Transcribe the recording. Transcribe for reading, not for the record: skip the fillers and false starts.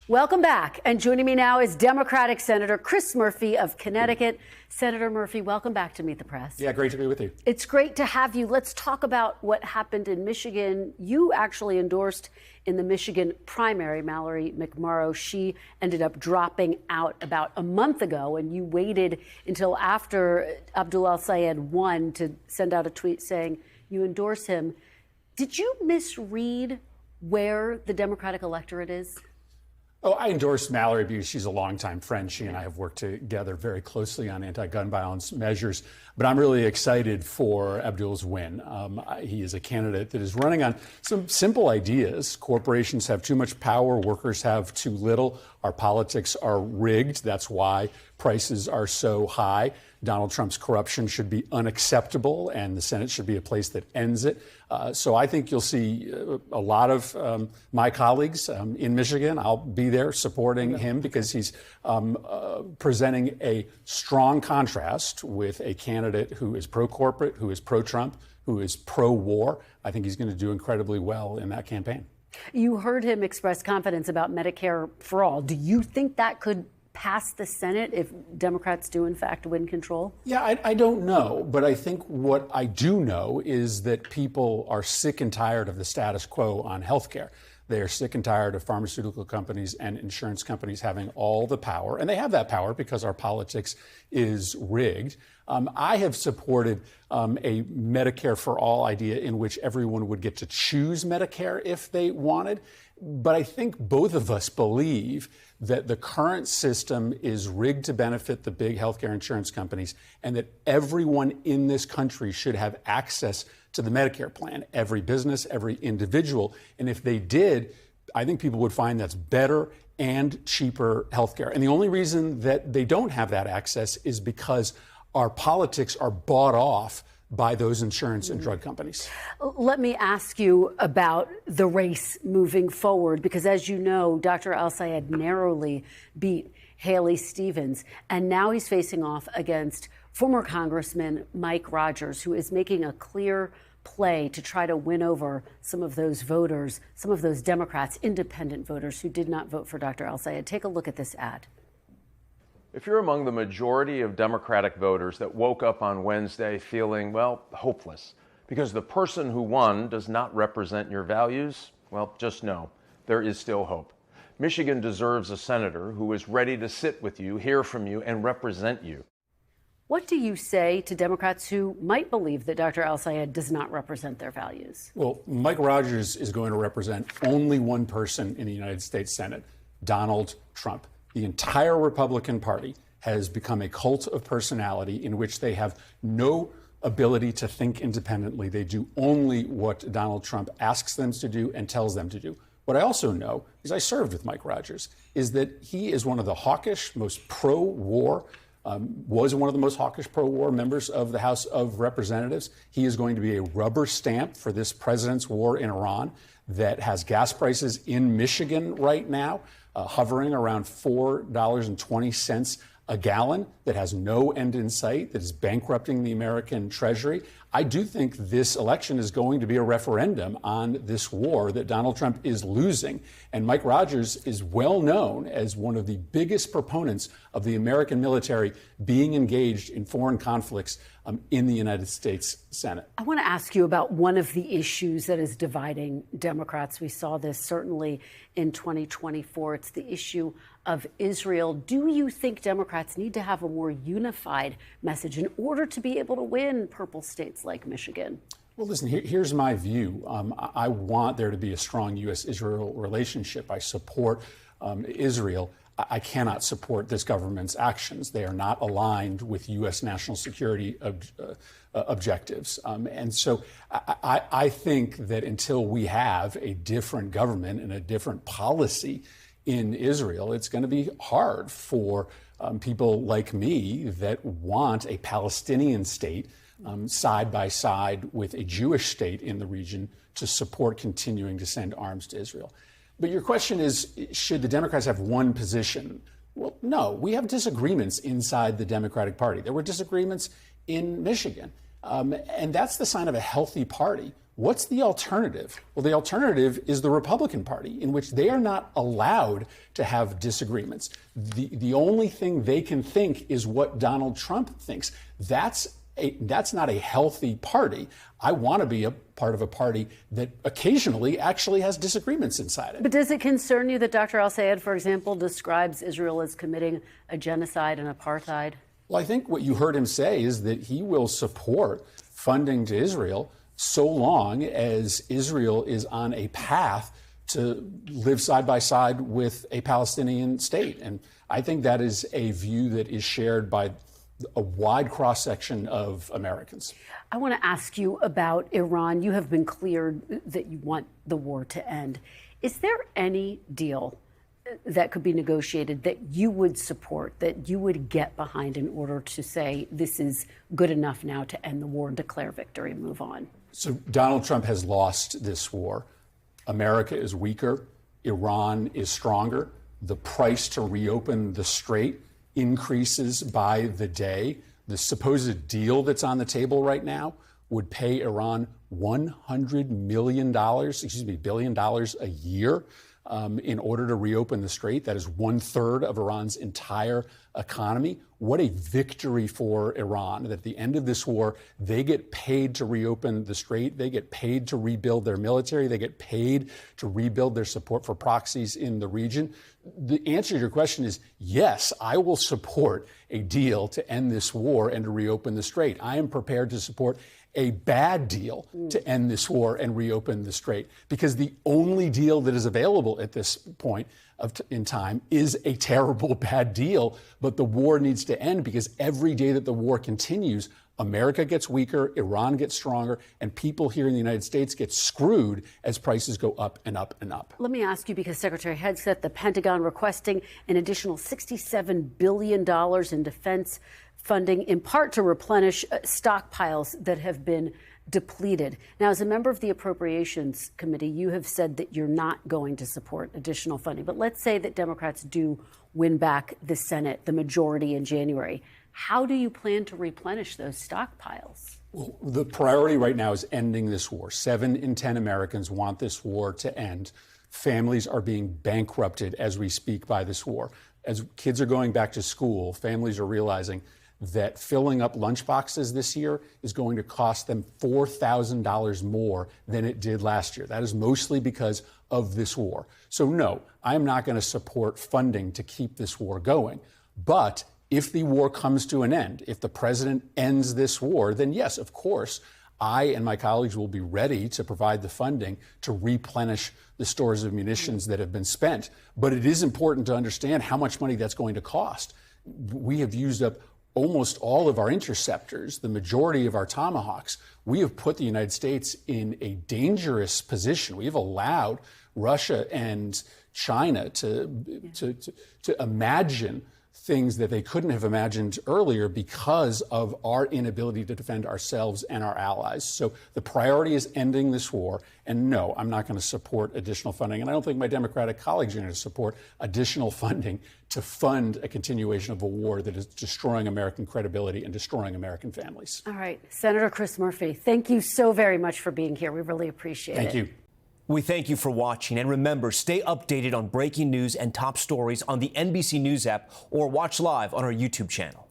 Welcome back. And joining me now is Democratic Senator Chris Murphy of Connecticut. Senator Murphy, welcome back to Meet the Press. Yeah, great to be with you. It's great to have you. Let's talk about what happened in Michigan. You actually endorsed in the Michigan primary Mallory McMorrow. She ended up dropping out about a month ago, and you waited until after Abdul El-Sayed won to send out a tweet saying you endorse him. Did you misread where the Democratic electorate is? Oh, I endorsed Mallory because she's a longtime friend. She and I have worked together very closely on anti-gun violence measures. But I'm really excited for Abdul's win. He is a candidate that is running on some simple ideas. Corporations have too much power. Workers have too little. Our politics are rigged. That's why prices are so high. Donald Trump's corruption should be unacceptable, and the Senate should be a place that ends it. So I think you'll see a lot of my colleagues in Michigan. I'll be there supporting him because he's presenting a strong contrast with a candidate who is pro-corporate, who is pro-Trump, who is pro-war. I think he's going to do incredibly well in that campaign. You heard him express confidence about Medicare for all. Do you think that could pass the Senate if Democrats do, in fact, win control? Yeah, I don't know. But I think what I do know is that people are sick and tired of the status quo on health care. They are sick and tired of pharmaceutical companies and insurance companies having all the power. And they have that power because our politics is rigged. I have supported a Medicare for all idea in which everyone would get to choose Medicare if they wanted. But I think both of us believe that the current system is rigged to benefit the big healthcare insurance companies and that everyone in this country should have access to the Medicare plan, every business, every individual. And if they did, I think people would find that's better and cheaper healthcare. And the only reason that they don't have that access is because our politics are bought off by those insurance and drug companies. Let me ask you about the race moving forward, because as you know, Dr. El-Sayed narrowly beat Haley Stevens, and now he's facing off against former Congressman Mike Rogers, who is making a clear play to try to win over some of those voters, some of those Democrats, independent voters who did not vote for Dr. El-Sayed. Take a look at this ad. If you're among the majority of Democratic voters that woke up on Wednesday feeling, well, hopeless, because the person who won does not represent your values, well, just know there is still hope. Michigan deserves a senator who is ready to sit with you, hear from you, and represent you. What do you say to Democrats who might believe that Dr. El-Sayed does not represent their values? Well, Mike Rogers is going to represent only one person in the United States Senate, Donald Trump. The entire Republican Party has become a cult of personality in which they have no ability to think independently. They do only what Donald Trump asks them to do and tells them to do. What I also know, because I served with Mike Rogers, is that he is one of the hawkish, most pro-war, was one of the most hawkish pro-war members of the House of Representatives. He is going to be a rubber stamp for this president's war in Iran that has gas prices in Michigan right now hovering around $4.20 a gallon, that has no end in sight, that is bankrupting the American Treasury. I do think this election is going to be a referendum on this war that Donald Trump is losing. And Mike Rogers is well known as one of the biggest proponents of the American military being engaged in foreign conflicts in the United States Senate. I want to ask you about one of the issues that is dividing Democrats. We saw this certainly in 2024. It's the issue of Israel. Do you think Democrats need to have a more unified message in order to be able to win purple states like Michigan? Well, listen, here's my view. I want there to be a strong U.S.-Israel relationship. I support Israel. I cannot support this government's actions. They are not aligned with U.S. national security objectives. And so I think that until we have a different government and a different policy in Israel, it's going to be hard for people like me that want a Palestinian state side by side with a Jewish state in the region to support continuing to send arms to Israel. But your question is, should the Democrats have one position? Well, no, we have disagreements inside the Democratic Party. There were disagreements in Michigan. And that's the sign of a healthy party What's the alternative? Well, the alternative is the Republican Party, in which they are not allowed to have disagreements. The only thing they can think is what Donald Trump thinks. That's not a healthy party. I want to be a part of a party that occasionally actually has disagreements inside it. But does it concern you that Dr. Al-Sayed, for example, describes Israel as committing a genocide and apartheid? Well, I think what you heard him say is that he will support funding to Israel so long as Israel is on a path to live side by side with a Palestinian state. And I think that is a view that is shared by a wide cross-section of Americans. I want to ask you about Iran. You have been clear that you want the war to end. Is there any deal that could be negotiated that you would support, that you would get behind in order to say this is good enough now to end the war, declare victory, and move on? So Donald Trump has lost this war. America is weaker. Iran is stronger. The price to reopen the strait increases by the day. The supposed deal that's on the table right now would pay Iran $100 billion a year in order to reopen the strait. That is 1/3 of Iran's entire economy. What a victory for Iran that at the end of this war, they get paid to reopen the strait. They get paid to rebuild their military. They get paid to rebuild their support for proxies in the region. The answer to your question is yes, I will support a deal to end this war and to reopen the strait. I am prepared to support a bad deal to end this war and reopen the strait, because the only deal that is available at this point in time is a terrible bad deal. But the war needs to end, because every day that the war continues, America gets weaker, Iran gets stronger, and people here in the United States get screwed as prices go up and up and up. Let me ask you, because Secretary Hegseth, the Pentagon requesting an additional $67 billion in defense funding, in part to replenish stockpiles that have been depleted. Now, as a member of the Appropriations Committee, you have said that you're not going to support additional funding. But let's say that Democrats do win back the Senate, the majority in January. How do you plan to replenish those stockpiles? Well, the priority right now is ending this war. 7 in 10 Americans want this war to end. Families are being bankrupted as we speak by this war. As kids are going back to school, families are realizing that filling up lunchboxes this year is going to cost them $4,000 more than it did last year. That is mostly because of this war. So no, I am not going to support funding to keep this war going. But if the war comes to an end, if the president ends this war, then yes, of course, I and my colleagues will be ready to provide the funding to replenish the stores of munitions that have been spent. But it is important to understand how much money that's going to cost. We have used up almost all of our interceptors, the majority of our Tomahawks. We have put the United States in a dangerous position. We have allowed Russia and China to imagine things that they couldn't have imagined earlier because of our inability to defend ourselves and our allies. So the priority is ending this war. And no, I'm not going to support additional funding. And I don't think my Democratic colleagues are going to support additional funding to fund a continuation of a war that is destroying American credibility and destroying American families. All right. Senator Chris Murphy, thank you so very much for being here. We really appreciate it. Thank you. We thank you for watching, and remember, stay updated on breaking news and top stories on the NBC News app or watch live on our YouTube channel.